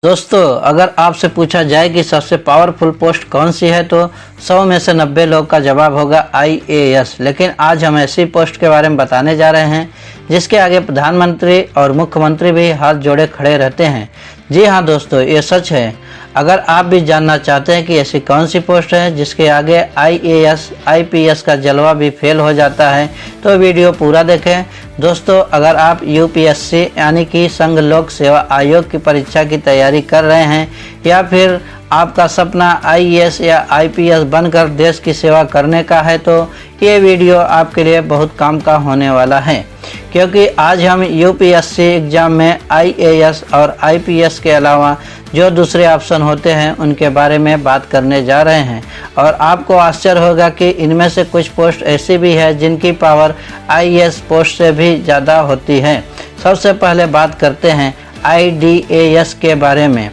दोस्तों, अगर आपसे पूछा जाए कि सबसे पावरफुल पोस्ट कौन सी है तो 100 में से 90 लोग का जवाब होगा IAS। लेकिन आज हम ऐसी पोस्ट के बारे में बताने जा रहे हैं जिसके आगे प्रधानमंत्री और मुख्यमंत्री भी हाथ जोड़े खड़े रहते हैं। जी हाँ दोस्तों, ये सच है। अगर आप भी जानना चाहते हैं कि ऐसी कौन सी पोस्ट है जिसके आगे IAS IPS का जलवा भी फेल हो जाता है तो वीडियो पूरा देखें। दोस्तों, अगर आप UPSC यानी कि संघ लोक सेवा आयोग की परीक्षा की तैयारी कर रहे हैं या फिर आपका सपना IAS या IPS बनकर देश की सेवा करने का है तो ये वीडियो आपके लिए बहुत काम का होने वाला है, क्योंकि आज हम UPSC एग्ज़ाम में IAS और IPS के अलावा जो दूसरे ऑप्शन होते हैं उनके बारे में बात करने जा रहे हैं। और आपको आश्चर्य होगा कि इनमें से कुछ पोस्ट ऐसी भी है जिनकी पावर IAS पोस्ट से भी ज़्यादा होती है। सबसे पहले बात करते हैं IDAS के बारे में।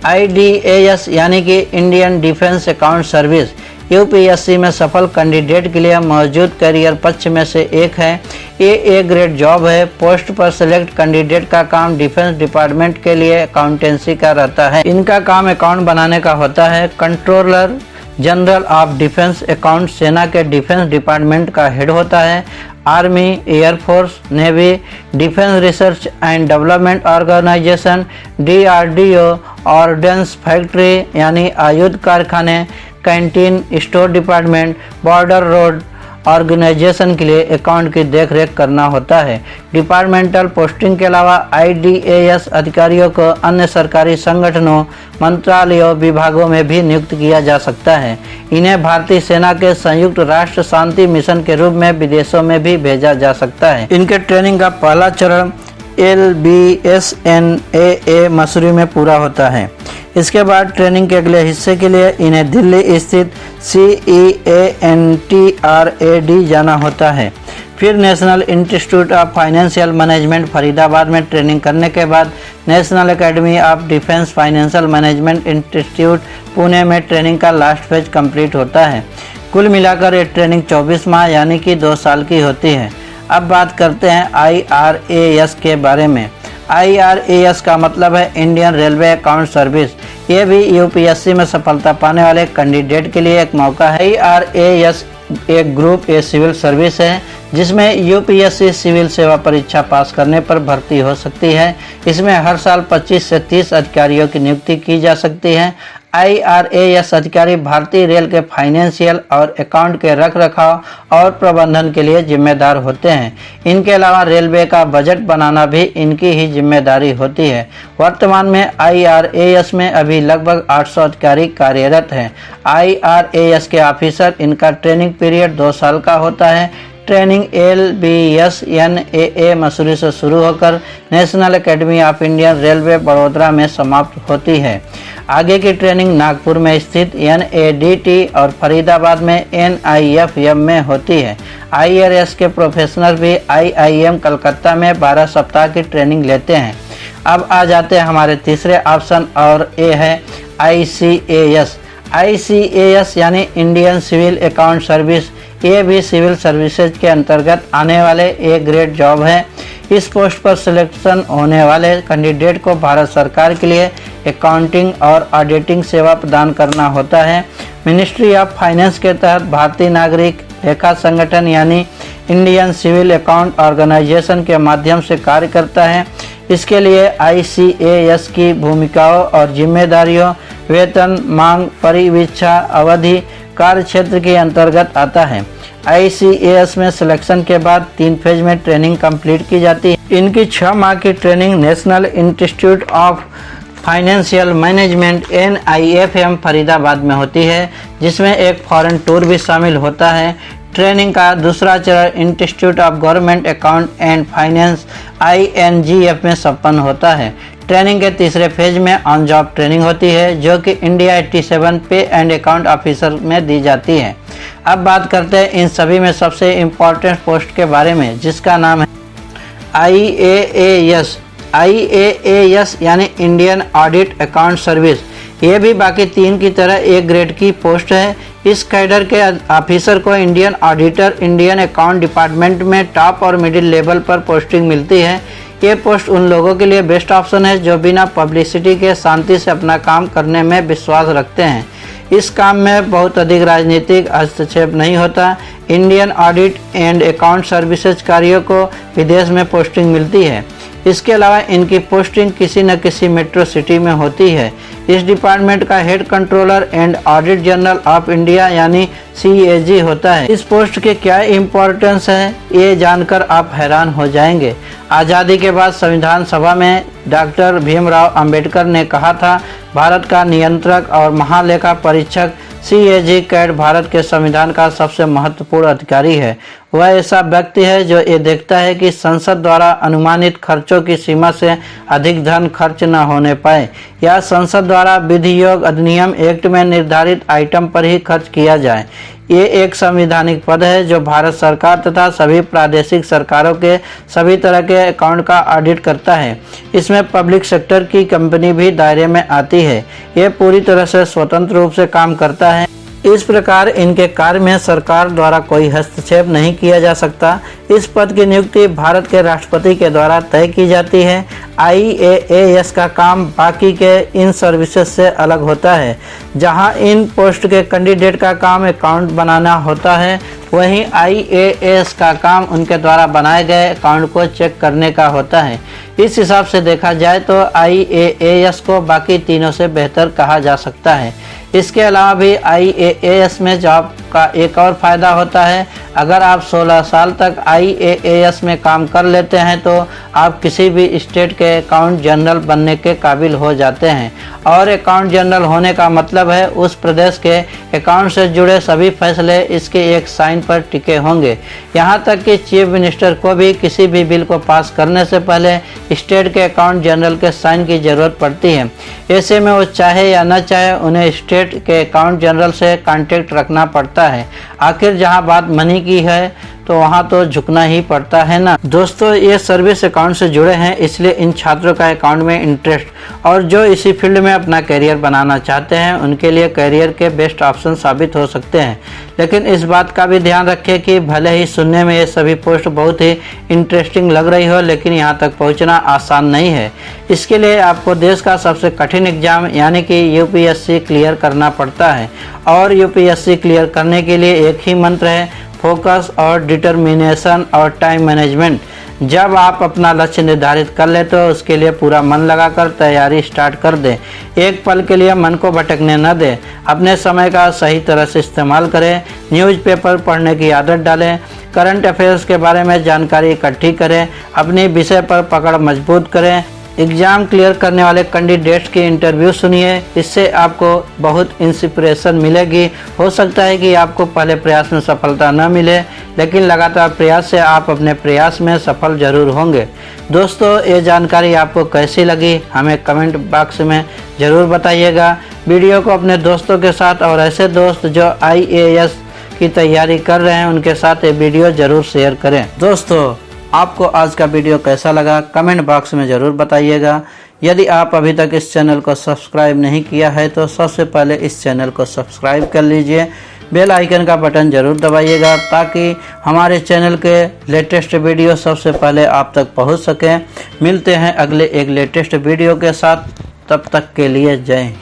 IDAS यानी कि Indian defence account service UPSC में सफल कैंडिडेट के लिए मौजूद करियर पक्ष में से एक है। ये A ग्रेड जॉब है। पोस्ट पर सेलेक्ट कैंडिडेट का काम डिफेंस डिपार्टमेंट के लिए अकाउंटेंसी का रहता है। इनका काम अकाउंट बनाने का होता है। Controller general of defence account सेना के डिफेंस डिपार्टमेंट का हेड होता है। Army, air force, navy, defence research and development organisation, DRDO, ordnance factory यानी आयुध कारखाने, canteen, store department, border road organisation के लिए अकाउंट की देखरेख करना होता है। डिपार्टमेंटल पोस्टिंग के अलावा IDAS अधिकारियों को अन्य सरकारी संगठनों, मंत्रालयों, विभागों में भी नियुक्त किया जा सकता है। इन्हें भारतीय सेना के संयुक्त राष्ट्र शांति मिशन के रूप में विदेशों में भी भेजा जा सकता है। इनके ट्रेनिंग का पहला चरण LBSNAA मसूरी में पूरा होता है। इसके बाद ट्रेनिंग के अगले हिस्से के लिए इन्हें दिल्ली स्थित CEANTRAD जाना होता है। फिर national institute of financial management Faridabad में ट्रेनिंग करने के बाद national academy of defence financial management institute Pune में ट्रेनिंग का लास्ट फेज कंप्लीट होता है। कुल मिलाकर ये ट्रेनिंग 24 माह यानी कि 2 साल की होती है। अब बात करते हैं IRAS के बारे में। IRAS का मतलब है इंडियन रेलवे अकाउंट सर्विस। ये भी UPSC में सफलता पाने वाले कैंडिडेट के लिए एक मौका है। IRAS एक ग्रुप ए सिविल सर्विस है जिसमें UPSC सिविल सेवा परीक्षा पास करने पर भर्ती हो सकती है। इसमें हर साल 25 से 30 अधिकारियों की नियुक्ति की जा सकती है। IRAS अधिकारी भारतीय रेल के फाइनेंशियल और अकाउंट के रखरखाव और प्रबंधन के लिए जिम्मेदार होते हैं। इनके अलावा रेलवे का बजट बनाना भी इनकी ही जिम्मेदारी होती है। वर्तमान में IRAS में अभी लगभग 800 अधिकारी कार्यरत हैं। IRAS के ऑफिसर, इनका ट्रेनिंग पीरियड 2 साल का होता है। ट्रेनिंग LBSNAA मसूरी से शुरू होकर national academy of Indian railway Vadodara में समाप्त होती है। आगे की ट्रेनिंग नागपुर में स्थित NADT और फरीदाबाद में NIFM में होती है। IRAS के प्रोफेशनल भी IIM कलकत्ता में 12 सप्ताह की ट्रेनिंग लेते हैं। अब आ जाते हैं हमारे तीसरे ऑप्शन और ये है ICAS। ICAS यानी इंडियन सिविल अकाउंट सर्विस। ये भी सिविल सर्विसेज के अंतर्गत आने वाले A ग्रेड जॉब है। इस पोस्ट पर सिलेक्शन होने वाले कैंडिडेट को भारत सरकार के लिए अकाउंटिंग और ऑडिटिंग सेवा प्रदान करना होता है। मिनिस्ट्री ऑफ फाइनेंस के तहत भारतीय नागरिक लेखा संगठन यानी इंडियन सिविल अकाउंट ऑर्गेनाइजेशन के माध्यम से कार्य करता है। इसके लिए ICAS की भूमिकाओं और जिम्मेदारियों, वेतन, मांग, परिवीक्षा, अवधि, कार्य क्षेत्र के अंतर्गत आता है। ICAS में सिलेक्शन के बाद 3 फेज में ट्रेनिंग कंप्लीट की जाती है। इनकी 6 माह की training national institute of financial management NIFM Faridabad में होती है, जिसमें एक फॉरेन टूर भी शामिल होता है। ट्रेनिंग का दूसरा चरण institute of government account and finance INGF में संपन्न होता है। ट्रेनिंग के तीसरे फेज में ऑन जॉब ट्रेनिंग होती है जो कि इंडिया 87 पे एंड अकाउंट ऑफिसर में दी जाती है। अब बात करते हैं इन सभी में सबसे इम्पोर्टेंट पोस्ट के बारे में जिसका नाम है IAAS। IAAS यानी इंडियन ऑडिट अकाउंट सर्विस। ये भी बाकी 3 की तरह A ग्रेड की पोस्ट है। इस कैडर के ऑफिसर को Indian auditor Indian account department में टॉप और मिडिल लेवल पर पोस्टिंग मिलती है। ये पोस्ट उन लोगों के लिए बेस्ट ऑप्शन है जो बिना पब्लिसिटी के शांति से अपना काम करने में विश्वास रखते हैं। इस काम में बहुत अधिक राजनीतिक हस्तक्षेप नहीं होता। Indian audit and account services कार्यों को विदेश में पोस्टिंग मिलती है। इसके अलावा इनकी पोस्टिंग किसी न किसी मेट्रो सिटी में होती है। इस डिपार्टमेंट का head controller and audit general of India यानी CAG होता है। इस पोस्ट के क्या इम्पोर्टेंस है ये जानकर आप हैरान हो जाएंगे। आज़ादी के बाद संविधान सभा में डॉक्टर भीमराव अंबेडकर ने कहा था, भारत का नियंत्रक और महालेखा परीक्षक CAG कैड भारत के संविधान का सबसे महत्वपूर्ण अधिकारी है। वह ऐसा व्यक्ति है जो ये देखता है कि संसद द्वारा अनुमानित खर्चों की सीमा से अधिक धन खर्च न होने पाए या संसद द्वारा विधियोग अधिनियम एक्ट में निर्धारित आइटम पर ही खर्च किया जाए। ये एक संवैधानिक पद है जो भारत सरकार तथा सभी प्रादेशिक सरकारों के सभी तरह के अकाउंट का ऑडिट करता है। इसमें पब्लिक सेक्टर की कंपनी भी दायरे में आती है। ये पूरी तरह से स्वतंत्र रूप से काम करता है। इस प्रकार इनके कार्य में सरकार द्वारा कोई हस्तक्षेप नहीं किया जा सकता। इस पद की नियुक्ति भारत के राष्ट्रपति के द्वारा तय की जाती है। IAAS का काम बाकी के इन सर्विसेज से अलग होता है। जहां इन पोस्ट के कैंडिडेट का काम अकाउंट बनाना होता है, वहीं IAAS का काम उनके द्वारा बनाए गए अकाउंट को चेक करने का होता है। इस हिसाब से देखा जाए तो IAAS को बाकी तीनों से बेहतर कहा जा सकता है। इसके अलावा भी IAAS में जॉब का एक और फ़ायदा होता है। अगर आप 16 साल तक IAAS में काम कर लेते हैं तो आप किसी भी स्टेट के अकाउंट जनरल बनने के काबिल हो जाते हैं। और अकाउंट जनरल होने का मतलब है उस प्रदेश के अकाउंट से जुड़े सभी फैसले इसके एक साइन पर टिके होंगे। यहाँ तक कि चीफ मिनिस्टर को भी किसी भी बिल को पास करने से पहले स्टेट के अकाउंट जनरल के साइन की ज़रूरत पड़ती है। ऐसे में वो चाहे या न चाहे उन्हें स्टेट के अकाउंट जनरल से कांटेक्ट रखना पड़ता है। आखिर जहां बात मनी की है तो वहां तो झुकना ही पड़ता है ना। दोस्तों, ये सर्विस अकाउंट से जुड़े हैं, इसलिए इन छात्रों का अकाउंट में इंटरेस्ट और जो इसी फील्ड में अपना करियर बनाना चाहते हैं उनके लिए करियर के बेस्ट ऑप्शन साबित हो सकते हैं। लेकिन इस बात का भी ध्यान रखें कि भले ही सुनने में ये सभी पोस्ट बहुत ही इंटरेस्टिंग लग रही हो, लेकिन यहाँ तक पहुँचना आसान नहीं है। इसके लिए आपको देश का सबसे कठिन एग्जाम यानी कि UPSC क्लियर करना पड़ता है। और UPSC क्लियर करने के लिए एक ही मंत्र है, फोकस और डिटर्मिनेशन और टाइम मैनेजमेंट। जब आप अपना लक्ष्य निर्धारित कर ले तो उसके लिए पूरा मन लगाकर तैयारी स्टार्ट कर दें। एक पल के लिए मन को भटकने न दें। अपने समय का सही तरह से इस्तेमाल करें। न्यूज़पेपर पढ़ने की आदत डालें। करंट अफेयर्स के बारे में जानकारी इकट्ठी करें। अपने विषय पर पकड़ मजबूत करें। एग्ज़ाम क्लियर करने वाले कैंडिडेट्स की इंटरव्यू सुनिए। इससे आपको बहुत इंस्पिरेशन मिलेगी। हो सकता है कि आपको पहले प्रयास में सफलता न मिले, लेकिन लगातार प्रयास से आप अपने प्रयास में सफल जरूर होंगे। दोस्तों, ये जानकारी आपको कैसी लगी हमें कमेंट बॉक्स में ज़रूर बताइएगा। वीडियो को अपने दोस्तों के साथ और ऐसे दोस्त जो IAS की तैयारी कर रहे हैं उनके साथ ये वीडियो ज़रूर शेयर करें। दोस्तों, आपको आज का वीडियो कैसा लगा कमेंट बॉक्स में ज़रूर बताइएगा। यदि आप अभी तक इस चैनल को सब्सक्राइब नहीं किया है तो सबसे पहले इस चैनल को सब्सक्राइब कर लीजिए। बेल आइकन का बटन ज़रूर दबाइएगा ताकि हमारे चैनल के लेटेस्ट वीडियो सबसे पहले आप तक पहुंच सकें। मिलते हैं अगले एक लेटेस्ट वीडियो के साथ, तब तक के लिए जय हिंद।